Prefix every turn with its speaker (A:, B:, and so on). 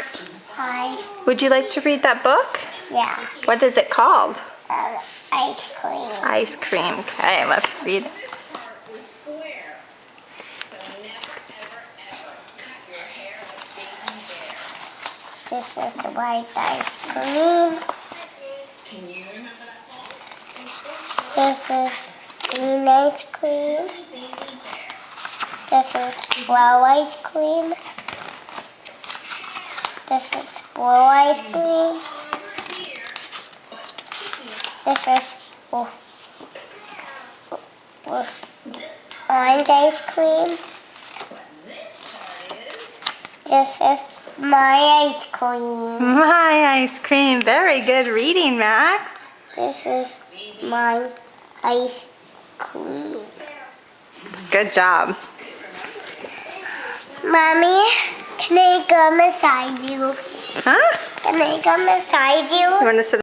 A: Max?
B: Hi.
A: Would you like to read that book?
B: Yeah.
A: What is it called?
B: Ice cream.
A: Ice cream. Okay, let's read it.
B: This is the white ice cream. This is green ice cream. This is blue ice cream. This is blue ice cream. This is orange ice cream. This is my ice cream.
A: My ice cream. Very good reading, Max.
B: This is my ice cream.
A: Good job.
B: Mommy, can I come beside you?
A: Huh?
B: Can I come beside you?
A: You want to sit